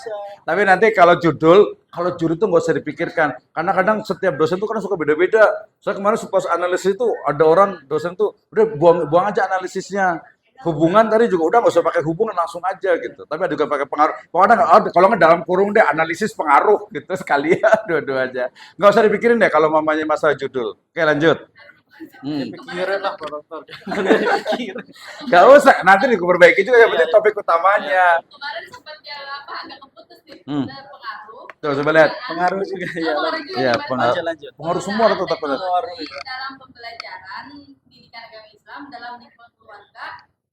bisa. Tapi nanti kalau judul tuh nggak usah dipikirkan. Karena kadang setiap dosen tuh kan suka beda-beda. Saya kemarin pas analisis itu ada orang dosen tuh udah buang aja analisisnya. Hubungan tadi juga udah nggak usah pakai hubungan langsung aja gitu. Tapi ada juga pakai pengaruh. Pokoknya kalau nggak dalam kurung deh analisis pengaruh gitu sekalian dua-dua aja. Nggak usah dipikirin deh kalau mamanya masalah judul. Oke lanjut. Ya Hmm. pikiran lah kalau dipikirin. Gak usah, nanti diperbaiki juga yang penting topik utamanya. Kemarin sempat yang apa agak keputus nih. Hmm. Benar pengaruh. Tuh coba lihat. Pengaruh juga ya. Pengaruh juga Iya, gimana? pengaruh. Lanjut. Pengaruh semua atau tak pengaruh? Teknologi dalam pembelajaran pendidikan agama Islam dalam lingkungan keluarga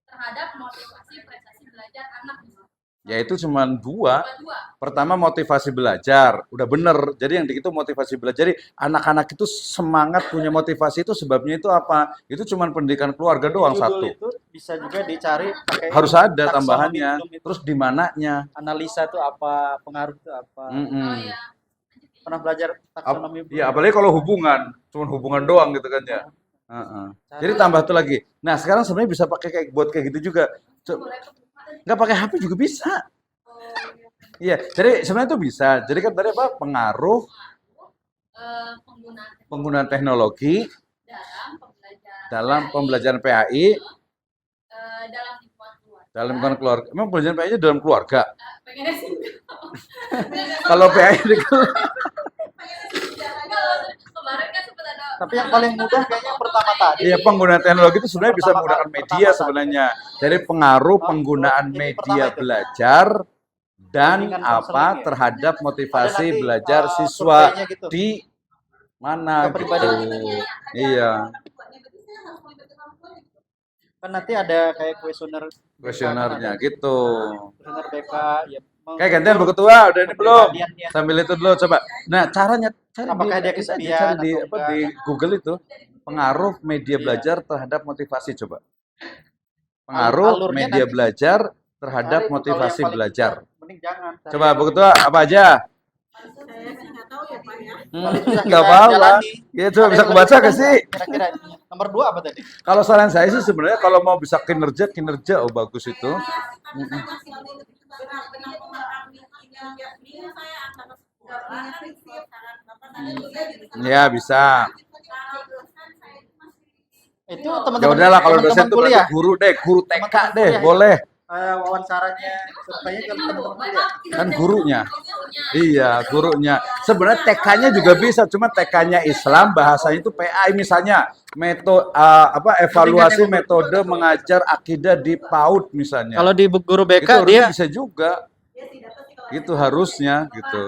terhadap motivasi prestasi belajar anak misalnya. Ya itu cuma dua. Dua. Pertama motivasi belajar, udah bener. Jadi yang itu motivasi belajar. Jadi anak-anak itu semangat punya motivasi itu sebabnya itu apa? Itu cuma pendidikan keluarga doang Judul satu. itu bisa juga dicari pakai Harus ada taksonomi tambahannya. Bloom itu. Terus di mananya? Analisa itu apa, pengaruh itu apa. Mm-mm. Oh ya. Pernah belajar taksonomi Bloom? Ya apalagi kalau hubungan, cuma hubungan doang gitu kan ya. Heeh. Jadi tambah tuh lagi. Nah sekarang sebenarnya bisa pakai kayak buat kayak gitu juga. Nggak pakai HP juga bisa. Iya, jadi sebenarnya itu bisa. Jadi kan tadi apa? Pengaruh Penggunaan penggunaan teknologi dalam pembelajaran PAI dalam lingkungan keluarga. dalam lingkungan keluarga. Emang pembelajaran PAI dalam keluarga. Pengennya sih Kalau PAI di kemarin kan sempat ada. Tapi yang paling mudah kayaknya pertama tadi. Iya, penggunaan teknologi itu sebenarnya bisa menggunakan media Pertama sebenarnya. Jadi pengaruh penggunaan ini media pertama itu. belajar dan Bimbingan apa konseling ya. terhadap motivasi Ada nanti, belajar siswa surveinya gitu. di mana gitu. Kepribadian. Iya, Kan nanti ada kayak kuesioner kuesionernya gitu. kuesioner BK ya. Kayak gantian buku tua udah ini belum? Kepribadiannya. Sambil itu dulu coba. Nah, caranya cari Apakah dia bisa aja, kesepian cari di atau apa enggak? di Google itu pengaruh media Iya. belajar terhadap motivasi coba. Pengaruh Alurnya media nanti belajar terhadap cari tuh, motivasi kalau yang paling belajar. mudah, mending jangan. Cari Coba yang buku lebih tua apa aja? Saya sih nggak tahu ya Pak ya. Paling susah Nggak kita apa-apa. jalani. Ya coba Ada bisa yang kebaca lebih gak mudah sih? Kira-kira nomor 2 apa tadi? Kalau saran saya sih sebenarnya kalau mau bisa kinerja oh bagus itu. Benar-benar memahami ini saya antara sekolah kan itu saran Bapak tadi juga gitu. Ya bisa. Kalau dosen saya itu masih Itu Ya teman-teman udahlah kalau dosen teman-teman tuh berarti kuliah. guru deh, guru TK Teman-teman deh, kuliah. boleh. Wawancaranya surveinya ke teman-teman kuliah. Kan gurunya. Iya, gurunya. Sebenarnya TK-nya juga bisa, cuma TK-nya Islam, bahasanya itu PAI misalnya. Evaluasi metode mengajar akidah di PAUD misalnya. Kalau di guru itu BK harusnya dia bisa juga. dia sih dapat sih kalau Itu harusnya gitu.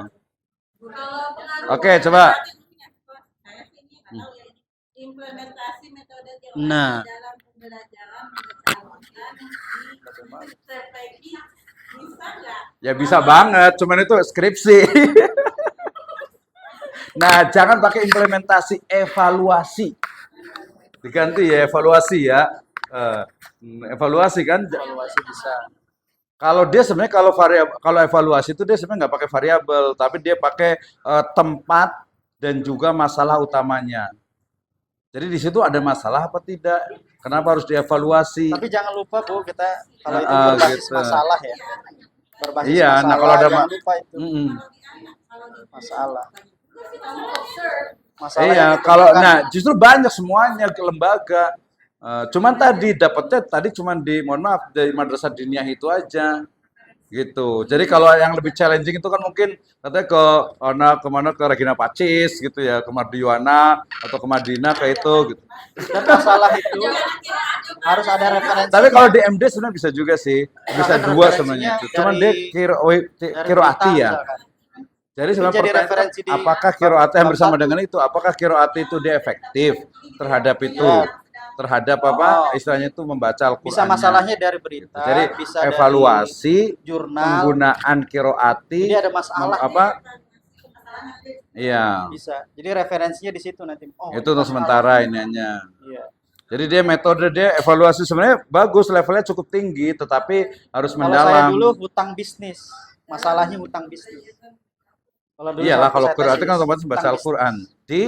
Kalau pengaruh Oke, coba. saya sih ini nggak tahu ya ini implementasi metode teori Nah. dalam pembelajaran mengetahukan di strategi bisa nggak? Ya bisa banget, cuman itu skripsi. Nah, jangan pakai implementasi, evaluasi. Diganti ya evaluasi ya. Evaluasi kan. evaluasi bisa. Kalau dia sebenarnya kalau evaluasi itu dia sebenarnya nggak pakai variabel, tapi dia pakai tempat dan juga masalah utamanya. Jadi di situ ada masalah apa tidak? Kenapa harus dievaluasi? Tapi jangan lupa Bu, kita kalau itu Ah, berbasis gitu. masalah ya. Berbasis Iya, masalah. nah kalau ada jangan lupa itu Mm-mm. masalah. observe Masalah Iya, yang kalau ditemukan. justru banyak semuanya ke lembaga. Cuman tadi dapetnya cuman mohon maaf dari madrasah diniyah itu aja gitu. Jadi kalau yang lebih challenging itu kan mungkin katanya kemana ke Regina Pacis gitu ya, ke Mardiwana atau ke Madinah ke itu gitu. Dan masalah itu harus ada referensi. Tapi kalau di MD sebenarnya bisa juga sih, bisa dua sebenarnya itu. Cuman dia kiroati ya. Jadi sebenarnya jadi pertanyaan referensi itu, di apakah kiroati yang bab bersama satu. dengan itu, apakah kiroati itu dia efektif terhadap itu, Ya. terhadap apa Oh. istilahnya itu membaca Al-Qur'annya. Bisa masalahnya dari berita, Jadi bisa evaluasi dari jurnal. penggunaan kiroati Jadi ada masalah. apa? Iya. Bisa. Jadi referensinya di situ nanti. Oh, Itu untuk masalah. sementara iniannya. Iya. Jadi dia evaluasi sebenarnya bagus, levelnya cukup tinggi, tetapi harus Kalau saya mendalam. dulu hutang bisnis. Masalahnya hutang bisnis. Kalau dulu Iyalah waktu kalau saya kiroati tesis, kan otomatis hutang baca bisnis. Al-Qur'an. Di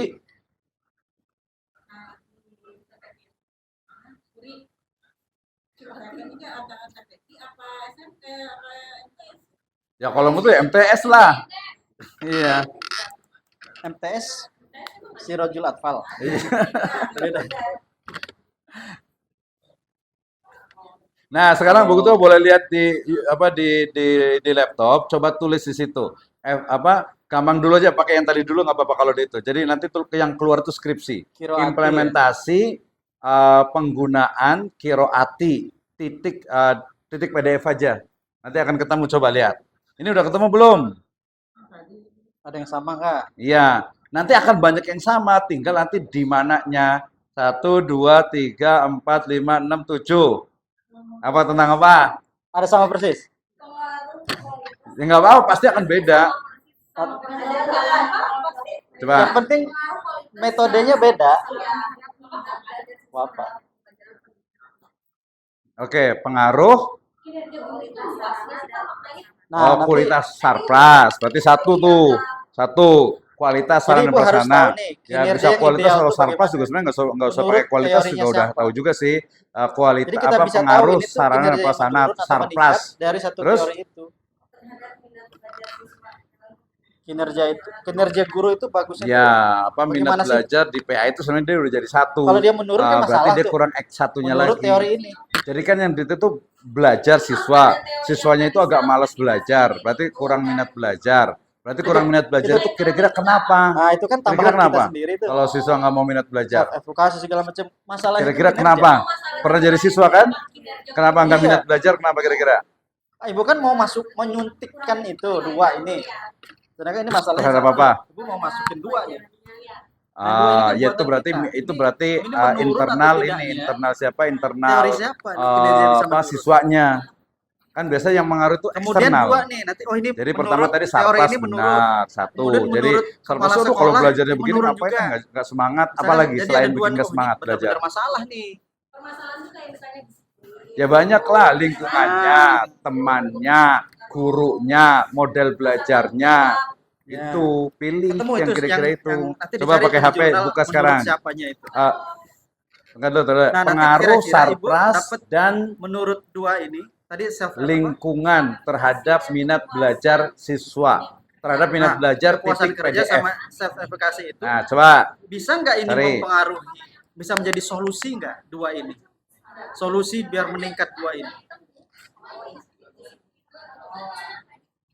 Tapi juga ada strategi apa SMP apa MTS? Ya kalau mau tuh ya MTS lah. Iya. MTS Sirojul Atfal. Iya. Beda. Nah, sekarang begitu boleh lihat di laptop, coba tulis di situ. Gampang dulu aja pakai yang tadi dulu nggak apa-apa kalau di itu. Jadi nanti tuh yang keluar tuh skripsi. Kiroati, Implementasi penggunaan kiroati titik PDF aja. Nanti akan ketemu, coba lihat. Ini udah ketemu belum? Ada yang sama nggak? Iya, nanti akan banyak yang sama, tinggal nanti di mananya. 1, 2, 3, 4, 5, 6, 7. Apa tentang apa? Ada sama persis. Ya nggak apa-apa, pasti akan beda. Coba. Yang penting metodenya beda. Apa? Oke, pengaruh Nah, nanti kualitas sarpras. Berarti satu tuh. Satu, kualitas Jadi sarana Ibu harus prasarana. tahu nih, Ya kinerja bisa yang kualitas ideal kalau tuh sarpras bagaimana. juga sebenarnya nggak usah Menurut pakai kualitas teorinya juga udah siapa? tahu juga sih jadi kualitas kita bisa tahu pengaruh ini tuh sarana kinerja yang prasarana menurun atau sarpras. meningkat dari satu Terus? teori itu. Kinerja guru itu bagusnya Ya, tuh minat bagaimana sih? belajar di PA itu sebenarnya dia udah jadi satu. Kalau dia menurun kan Berarti masalah dia tuh. kurang X1-nya Menurut lagi. teori ini. Jadi kan yang itu tuh belajar siswa. Siswanya itu agak malas belajar, berarti kurang minat belajar. Berarti kurang minat belajar itu kira-kira kenapa? Nah, itu kan Kira-kira tambahan kita kenapa? sendiri tuh. Kalau siswa nggak mau minat belajar. Edukasi segala macam masalah itu Kira-kira kinerja. kenapa? Pernah jadi siswa kan? Kenapa nggak Iya. minat belajar? Kenapa kira-kira? Ibu kan mau menyuntikkan itu dua ini. Sedangkan ini masalahnya Terhadap satu. apa? Ibu mau masukin dua nih. Ya buatan itu berarti Ini menurun internal atau ini tidaknya? internal siapa? Internal Teori siapa? Kinerja bisa menurun. siswanya. Kan biasanya yang mengaruh itu Kemudian eksternal. dua nih, nanti ini Jadi menurut pertama tadi teori sarpas ini menurut. benar satu. Kemudian Jadi menurut sarpas kepala itu kalau sekolah belajarnya begini menurun ngapain juga. nggak semangat? Misalnya, Apalagi jadi selain ada dua bikin nih, nggak oh, ini semangat belajar? benar-benar masalah nih. Permasalahan itu kayak misalnya Ya banyak lah lingkungannya, temannya, gurunya, model belajarnya. Ya. Itu pilih Ketemu yang itu kira-kira itu. yang nanti Coba dicari pakai di HP jurnal buka menurut sekarang. Siapanya itu. Enggak dulu, Nah, nanti pengaruh kira-kira Ibu sarpras dapat dan menurut dua ini tadi self lingkungan terhadap minat belajar siswa. Terhadap minat belajar kepuasan titik kerja PDF. sama self efficacy itu Nah, coba. bisa nggak ini Cari. mempengaruhi, bisa menjadi solusi nggak dua ini, solusi biar meningkat dua ini.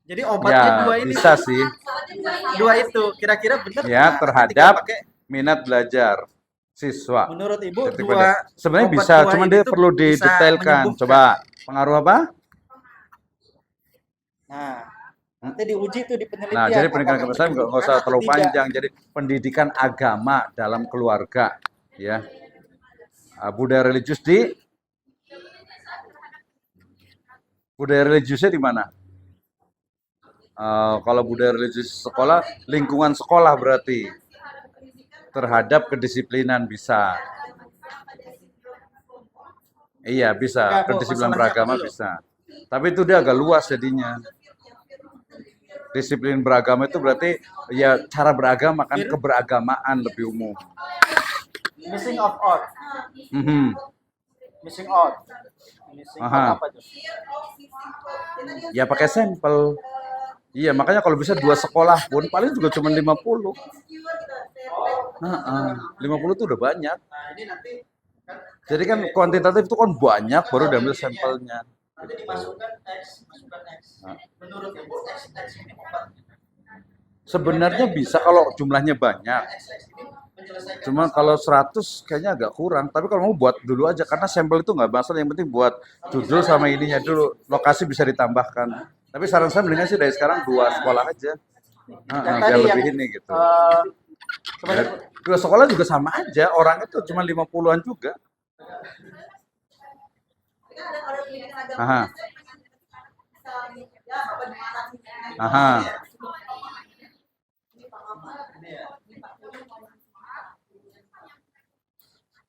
Jadi obatnya Ya, dua ini, bisa sih. dua itu kira-kira benar Ya, nggak terhadap ketika pakai, minat belajar siswa. menurut Ibu Titik dua PDF. Sebenarnya obat bisa, dua cuman ini dia tuh perlu bisa didetailkan. menyembuhkan. Coba pengaruh apa? Nah, nanti diuji tuh di penelitian. Nah, jadi pendidikan apakah kebangsaan nggak usah menyembuhkan atau terlalu tidak. panjang. Jadi pendidikan agama dalam keluarga, ya. Budaya religius budaya religiusnya di mana? Kalau budaya religius sekolah, lingkungan sekolah berarti terhadap kedisiplinan bisa. Iya bisa, Enggak, Bu, kedisiplinan masalahnya beragama apa dulu? bisa. Tapi itu dia agak luas jadinya. Disiplin beragama itu berarti ya cara beragama kan keberagamaan lebih umum. Missing of out, Mhm. missing out, missing Aha. out apa tuh? Ya pakai sampel. Iya, makanya kalau bisa 2 sekolah pun paling juga cuma 50. 50 itu udah banyak. Nah, ini nanti Jadi kan kuantitatif itu kan banyak baru diambil sampelnya. nanti dimasukkan X, masukkan X. Menurut Ibu X ini obat. Sebenarnya bisa kalau jumlahnya banyak. X ini menyelesaikan. Cuma kalau 100 kayaknya agak kurang. Tapi kalau mau buat dulu aja karena sampel itu nggak masalah. Yang penting buat judul sama ininya dulu. Lokasi bisa ditambahkan. Tapi saran saya mendingan sih dari sekarang 2 sekolah aja. Dan Biar tadi lebih yang, ini gitu. sebenarnya Ya, 2 sekolah juga sama aja. Orang itu cuma 50-an juga. Aha. Aha.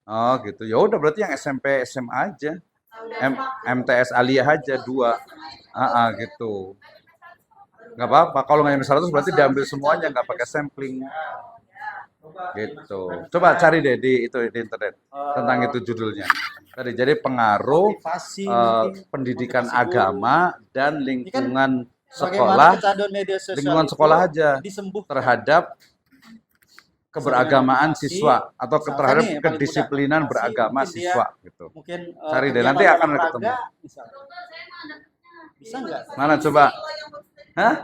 Oh gitu. Ya udah berarti yang SMP SMA aja. MTS Aliyah aja 2. Gitu. Nggak apa-apa. Kalau nggak nyampe 100 berarti diambil semuanya, nggak pakai sampling. Gitu. Coba cari deh di internet tentang itu judulnya. Tadi jadi pengaruh motivasi pendidikan agama dan lingkungan sekolah, kecanduan media sosial lingkungan itu sekolah aja disembuhkan terhadap keberagamaan Edukasi, siswa atau misalkan terhadap nih, yang paling kedisiplinan mudah, beragama mungkin dia- siswa gitu. mungkin Cari deh, kegiatan nanti akan olahraga, ketemu. misalnya. Dokter, saya mau ada pertanyaan. Bisa nggak? Mana coba? Kalau yang Hah?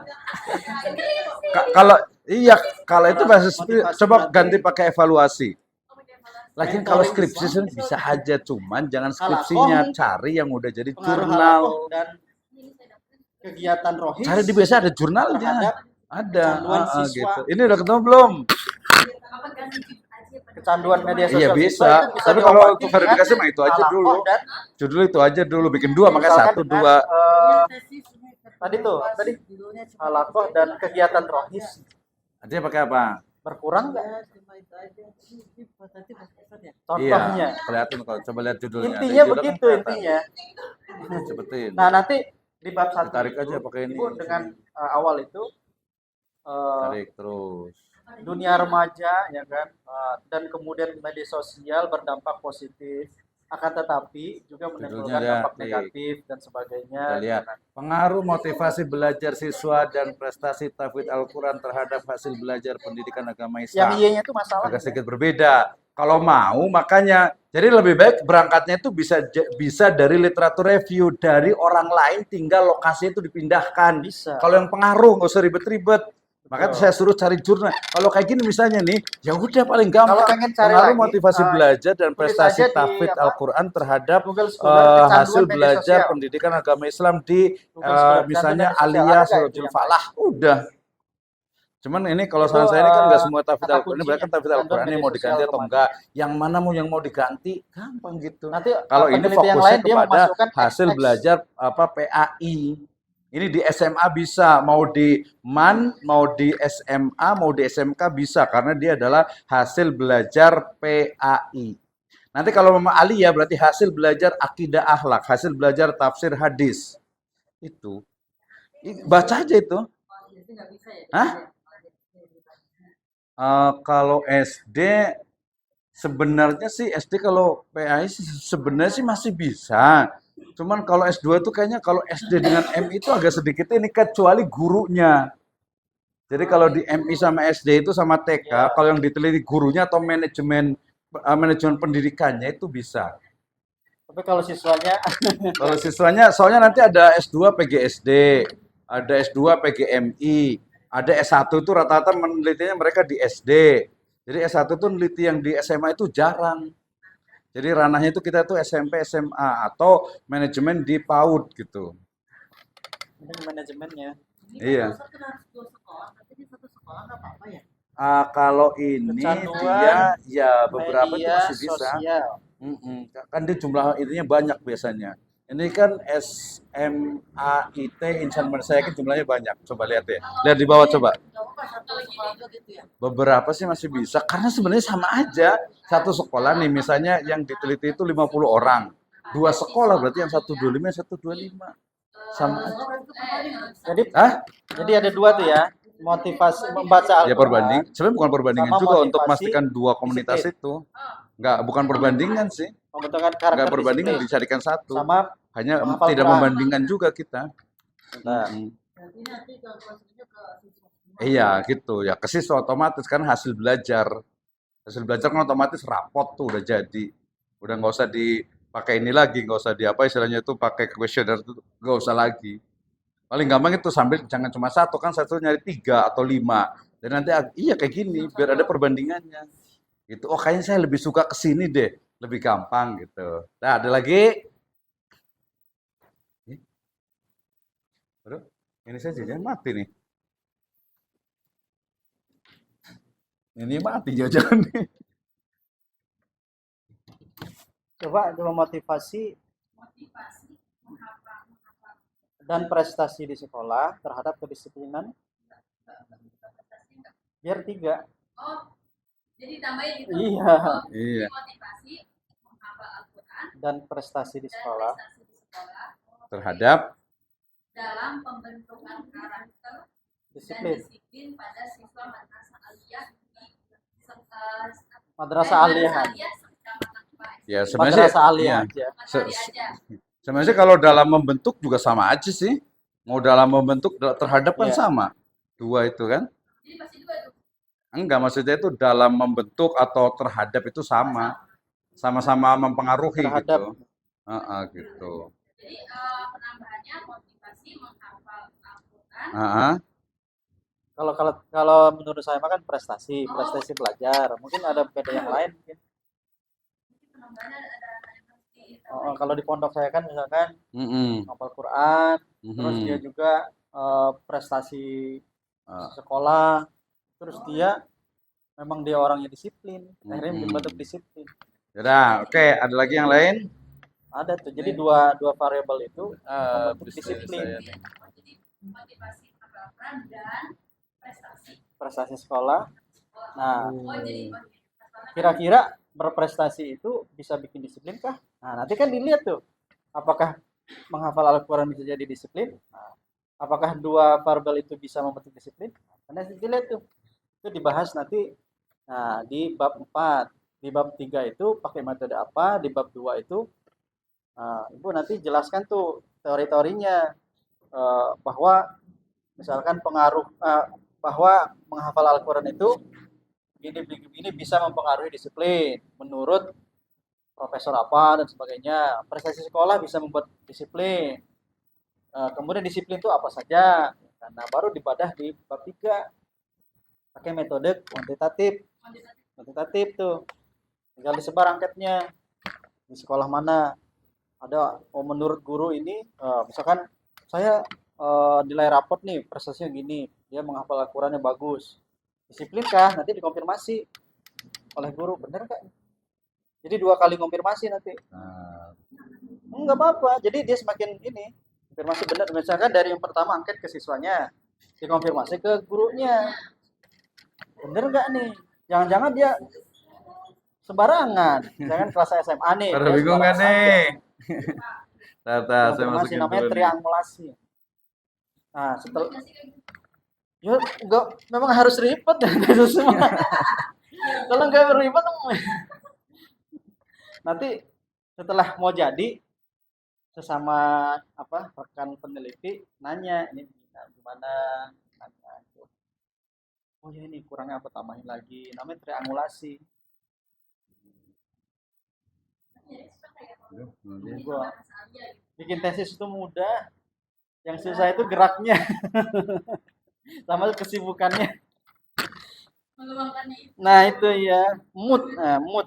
Serius. Kalau iya, kalau itu bahasa Motivasi coba berarti- ganti pakai evaluasi. Oh, pakai evaluasi. Lagi Mentoring kalau skripsi siswa. sih bisa aja, cuman jangan Halakoh skripsinya, mungkin. cari yang udah jadi Pengaruh jurnal. halakoh dan Ini saya dapat. kegiatan rohis Cari di biasa ada jurnalnya. terhadap Ada. kecanduan siswa. Gitu. Ini udah ketemu belum? Apa ganti judul aja? kecanduan media sosial Iya siswa bisa. itu Tapi kalau diobati untuk verifikasi dengan mah itu aja halakoh dulu. dan Judul itu aja dulu, bikin dua, makanya misalkan satu, dengan, dua. tadi halakoh dan kegiatan rohis Artinya pakai apa? berkurang nggak? Iya, Contohnya. kelihatan kalau coba lihat judulnya. Intinya Dari judul kan begitu kelihatan. intinya. Seperti Nah nanti di bab 1 Ditarik aja pakai ini. Ibu dengan awal itu Tarik terus. dunia remaja ya kan dan kemudian media sosial berdampak positif akan tetapi juga menimbulkan Judulnya dampak lihat, negatif dan sebagainya. Kita lihat pengaruh motivasi belajar siswa dan prestasi tahfidz Al-Quran terhadap hasil belajar pendidikan agama Yang Islam. iya-nya itu masalah. Agak sedikit berbeda. Kalau mau makanya jadi lebih baik berangkatnya itu bisa dari literatur review dari orang lain, tinggal lokasi itu dipindahkan. Bisa. Kalau yang pengaruh nggak usah ribet-ribet. Makanya Betul. saya suruh cari jurnal. Kalau kayak gini misalnya nih, ya udah paling gampang. Kalau pengen cari Pengaruh lagi, motivasi belajar dan tulis prestasi aja di tahfidz apa, Al-Quran terhadap Google Scholar, kecanduan hasil media belajar sosial. pendidikan agama Islam di Google Scholar, misalnya kecanduan media sosial. Aliyah Ada nggak itu Suratul yang Falah. Udah. Cuman ini kalau Itu, saran saya ini kan nggak semua tahfidz kata Al-Quran. Ini berarti kan kuncinya, tahfidz Al-Quran ini media mau diganti sosial atau remaja. enggak. Yang mana yang mau diganti, gampang gitu. Nanti Kalau ini penelitian fokusnya lain dia kepada memasukkan hasil XX. belajar PAI. Ini di SMA bisa, mau di MAN, mau di SMA, mau di SMK bisa karena dia adalah hasil belajar PAI. Nanti kalau Mama Aliyah berarti hasil belajar akidah akhlak, hasil belajar tafsir hadis. Itu. Baca aja itu. Hah? Kalau SD sebenarnya sih SD kalau PAI sebenarnya sih masih bisa. Cuman kalau S2 itu kayaknya kalau SD dengan MI itu agak sedikit ini kecuali gurunya. Jadi kalau di MI sama SD itu sama TK, kalau yang diteliti gurunya atau manajemen pendidikannya itu bisa. Tapi kalau siswanya Kalau siswanya soalnya nanti ada S2 PGSD, ada S2 PGMI, ada S1 itu rata-rata menelitinya mereka di SD. Jadi S1 itu meneliti yang di SMA itu jarang. Jadi ranahnya itu kita tuh SMP, SMA atau manajemen di PAUD gitu. ini manajemennya. Iya. Ya? Kalau ini Kecanduan dia ya beberapa itu Media masih bisa. sosial. Kan dia jumlah itunya banyak biasanya. Ini kan SMA IT Insan saya kan jumlahnya banyak. Coba lihat ya. Lihat di bawah coba. Beberapa sih masih bisa karena sebenarnya sama aja. Satu sekolah nih misalnya yang diteliti itu 50 orang. Dua sekolah berarti yang 125 yang 125. Sama aja. Jadi Hah? jadi ada dua tuh ya, motivasi membaca Ya Al-Quran. perbanding. Sebenarnya bukan perbandingan Sama juga untuk motivasi memastikan dua komunitas disiplin. itu. Bukan perbandingan sih. Membentukkan Enggak karakter perbandingan disiplin. dicarikan satu. Sama Hanya menghafal tidak Quran. membandingkan juga kita. Nah, Iya gitu ya, ke siswa otomatis kan hasil belajar. Hasil belajar kan otomatis rapot tuh udah jadi. Udah nggak usah dipakai ini lagi, nggak usah di apa istilahnya itu pakai kuesioner itu nggak usah lagi. Paling gampang itu sambil jangan cuma satu kan satu nyari 3 atau 5. Dan nanti iya kayak gini biar ada perbandingannya. Gitu. Oh kayaknya saya lebih suka ke sini deh, lebih gampang gitu. Nah ada lagi. Aduh, ini saja jangan mati nih. Ini mati jangan nih. coba motivasi Motivasi menghafal. dan prestasi di sekolah terhadap kedisiplinan biar 3. Oh, jadi tambahin itu. Iya. Oh, Iya. motivasi menghafal Al-Quran Dan prestasi di dan sekolah prestasi di sekolah Terhadap dalam pembentukan karakter dan disiplin. disiplin pada siswa madrasah aliyah di Madrasah aliyah. Kecamatan Kubai. ya sebenarnya Madrasah aliyah iya. aja. Mas Ali aja. Sebenarnya kalau dalam membentuk juga sama aja sih. Mau dalam membentuk terhadap kan Iya. sama. Dua itu kan? Jadi pasti dua tuh. Enggak, maksudnya itu dalam membentuk atau terhadap itu sama. Sama-sama mempengaruhi Terhadap. gitu. Gitu. Jadi penambahannya motivasi menghafal Al-Quran. Kalau kalau kalau menurut saya mah kan prestasi belajar. Mungkin ada beda yang lain mungkin. Penambahannya ada yang harus Kalau di pondok saya kan misalkan Mm-mm. hafal Quran, terus Mhm. dia juga prestasi Ah. sekolah, terus dia memang dia orangnya disiplin, akhirnya Mm-mm. membentuk disiplin. Yaudah, oke, ada lagi yang lain? Ada tuh, jadi dua variabel itu membentuk Bisa disiplin. saya nih. jadi motivasi menghafal Al-Quran dan prestasi. Prestasi sekolah. Nah, Jadi kira-kira berprestasi itu bisa bikin disiplin kah? Nah, nanti kan dilihat tuh, apakah menghafal Al-Quran bisa jadi disiplin? Nah, apakah dua variabel itu bisa membentuk disiplin? Karena dilihat tuh, itu dibahas nanti. Nah, di bab 4, di bab 3 itu pakai metode apa, di bab 2 itu Ibu nanti jelaskan tuh teori-teorinya, bahwa misalkan pengaruh bahwa menghafal Al-Quran itu begini bisa mempengaruhi disiplin menurut profesor apa dan sebagainya. Prestasi sekolah bisa membuat disiplin. Kemudian disiplin itu apa saja? Nah, baru dibadah di bab 3 pakai metode kuantitatif. Kuantitatif tuh tinggal disebar angketnya di sekolah mana. Ada menurut guru ini misalkan saya nilai rapot nih prestasinya gini, dia menghafal Al-Qurannya bagus, disiplin kah, nanti dikonfirmasi oleh guru, bener nggak, jadi 2 kali konfirmasi nanti. Nggak apa-apa, jadi dia semakin ini konfirmasi benar. Misalkan dari yang pertama angket ke siswanya, dikonfirmasi ke gurunya, bener nggak nih, jangan-jangan dia sembarangan. Misalkan kelas SMA nih, Pada dia bingung kan sembarangan nih? angket. Tata, saya Konfirmasi masukin namanya dulu nih. triangulasi. Nah, setelah ya enggak, memang harus ribet dan itu semua. Kalau nggak ribet nanti setelah mau jadi sesama apa rekan peneliti nanya ini gimana, nanya itu. Oh ya ini kurangnya apa, tambahin lagi, namanya triangulasi. Gua bikin tesis itu mudah, yang susah itu geraknya sama kesibukannya. mengembangkannya itu. Nah itu ya mood, mood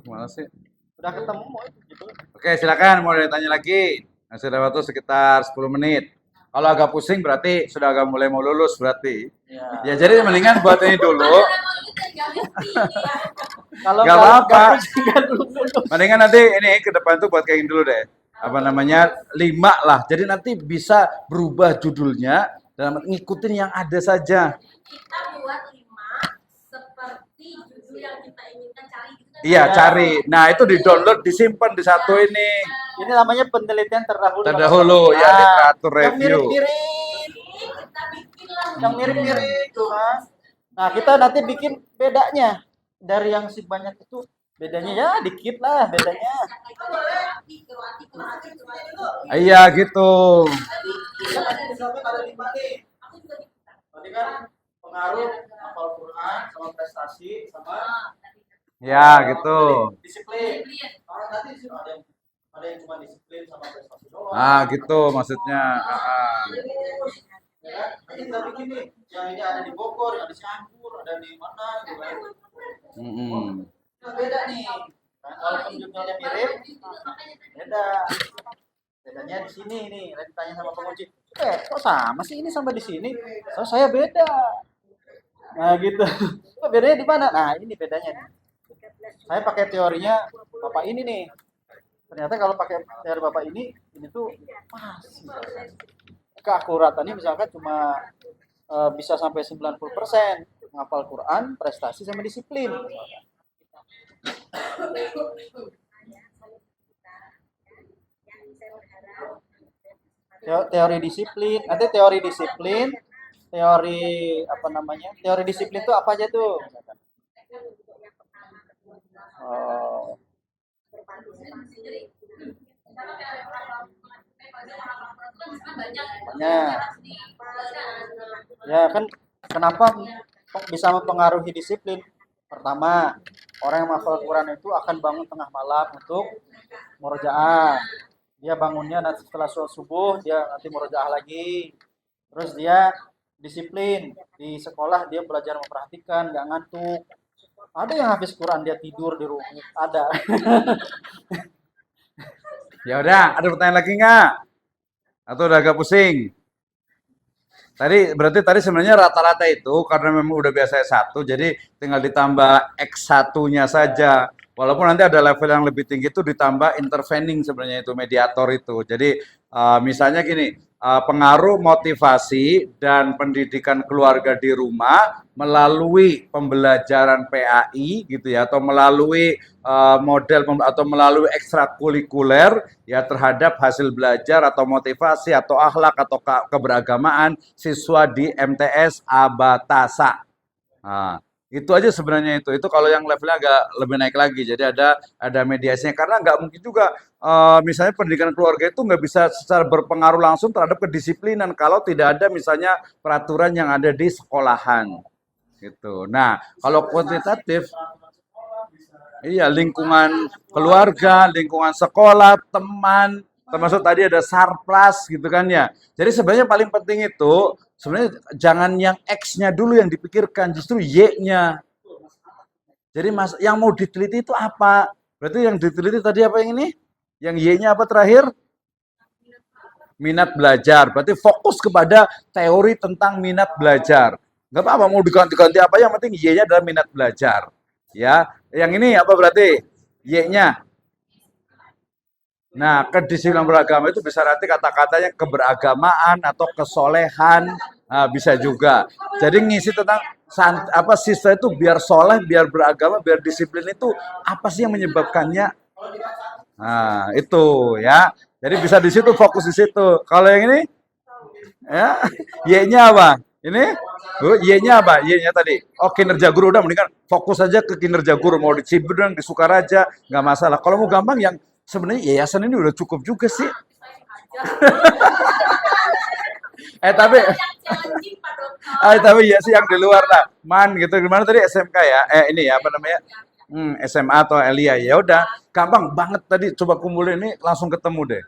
Mana sih? udah ketemu itu gitu. Oke, silakan mau ditanya lagi. Masih ada waktu sekitar 10 menit. Kalau agak pusing berarti sudah agak mulai mau lulus berarti. Ya. Ya jadi mendingan buat ini dulu. Kalau Gak apa-apa. nggak dulu. Mendingan nanti ini ke depan tuh buat kayak gini dulu deh. Apa namanya 5 lah. Jadi nanti bisa berubah judulnya dalam ngikutin yang ada saja. Kita buat 5 seperti judul yang kita inginkan cari gitu kan. Iya, Ya. cari. Nah, itu di-download, disimpan di satu ini. Ini namanya penelitian terdahulu. Terdahulu ya literatur Yang review. mirip-mirip, Kita bikin lah yang mirip-mirip tuh kan. Nah kita nanti bikin bedanya dari yang si banyak itu, bedanya ya dikit lah bedanya. kita boleh arti dulu. Iya gitu. Ada 5 nih. Tadi kan pengaruh hafal Quran sama prestasi sama Ya gitu. disiplin. Orang tadi sih ada yang cuma disiplin sama prestasi doang. Ah gitu maksudnya. Ya kan? Nanti kita bikin nih, yang ini ada di Bogor, yang ada di Cianjur, ada di mana gitu kan. Nah, beda nih. Nah, kalau judulnya mirip, beda. Bedanya di sini nih, nanti tanya sama penguji. Kok sama sih ini sampai di sini? Oh, saya beda. Nah, gitu. Kok bedanya di mana? Nah, ini bedanya nih. Saya pakai teorinya Bapak ini nih. Ternyata kalau pakai teori Bapak ini tuh pas. Keakuratannya misalkan cuma bisa sampai 90% menghafal Quran, prestasi sama disiplin. Teori disiplin, nanti teori disiplin, teori apa namanya? Teori disiplin itu apa aja tuh? pada menghafal Quran itu kan misalnya banyak Banyak. harus dipelajari. Ya kan, kenapa kok bisa mempengaruhi disiplin? Pertama, orang yang menghafal Quran itu akan bangun tengah malam untuk murojaah. Dia bangunnya nanti setelah sholat subuh, dia nanti murojaah lagi. Terus dia disiplin di sekolah, dia belajar memperhatikan, nggak ngantuk. Ada yang habis Quran dia tidur di rumah, ada. Ya udah, ada pertanyaan lagi nggak? Atau udah agak pusing? Berarti tadi sebenarnya rata-rata itu karena memang udah biasa S1, jadi tinggal ditambah X1-nya saja. Walaupun nanti ada level yang lebih tinggi itu ditambah intervening sebenarnya itu mediator itu. Jadi misalnya gini, pengaruh motivasi dan pendidikan keluarga di rumah melalui pembelajaran PAI gitu ya, atau melalui atau melalui ekstrakurikuler ya terhadap hasil belajar atau motivasi atau akhlak atau keberagamaan siswa di MTS Abatasa. Nah, itu aja sebenarnya itu kalau yang levelnya agak lebih naik lagi. Jadi ada mediasinya karena nggak mungkin juga misalnya pendidikan keluarga itu nggak bisa secara berpengaruh langsung terhadap kedisiplinan kalau tidak ada misalnya peraturan yang ada di sekolahan gitu. Nah, kalau kuantitatif iya, lingkungan keluarga, lingkungan sekolah, teman, termasuk tadi ada sarplas gitu kan ya. Jadi sebenarnya paling penting itu sebenarnya jangan yang X-nya dulu yang dipikirkan, justru Y-nya. Jadi yang mau diteliti itu apa? Berarti yang diteliti tadi apa yang ini? Yang Y-nya apa terakhir? Minat belajar. Berarti fokus kepada teori tentang minat belajar. Nggak apa-apa mau diganti-ganti apa, yang penting Y-nya adalah minat belajar. Ya, yang ini apa berarti? Y-nya. Nah, kedisiplinan beragama itu bisa nanti kata-katanya keberagamaan atau kesolehan, nah, bisa juga. Jadi ngisi tentang siswa itu biar soleh, biar beragama, biar disiplin itu apa sih yang menyebabkannya? Nah, itu ya. Jadi bisa di situ fokus di situ. Kalau yang ini, ya, Y-nya apa? Ini, Y-nya apa? Y-nya tadi. Oh, kinerja guru udah mendingan fokus aja ke kinerja guru. Mau di Cibedeng, di Sukaraja, nggak masalah. Kalau mau gampang yang sebenarnya yayasan ini udah cukup juga sih. Tapi ya sih yang di luar lah. Gitu. Gimana tadi SMK ya? Ini ya apa namanya? SMA atau Elia. Ya udah, gampang banget tadi coba kumpulin ini langsung ketemu deh.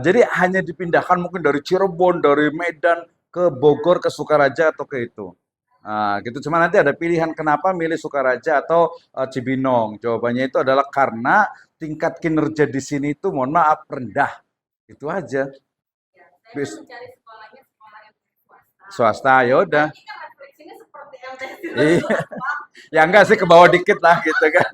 Jadi hanya dipindahkan mungkin dari Cirebon, dari Medan ke Bogor, ke Sukaraja atau ke itu. Gitu. Cuma nanti ada pilihan kenapa milih Sukaraja atau Cibinong. Jawabannya itu adalah karena tingkat kinerja di sini itu mohon maaf rendah. Itu aja. Mencari sekolahnya sekolah yang Swasta ya udah. Ini kan refleksinya seperti MTS. Iya. Ya enggak sih ke bawah dikit lah gitu kan.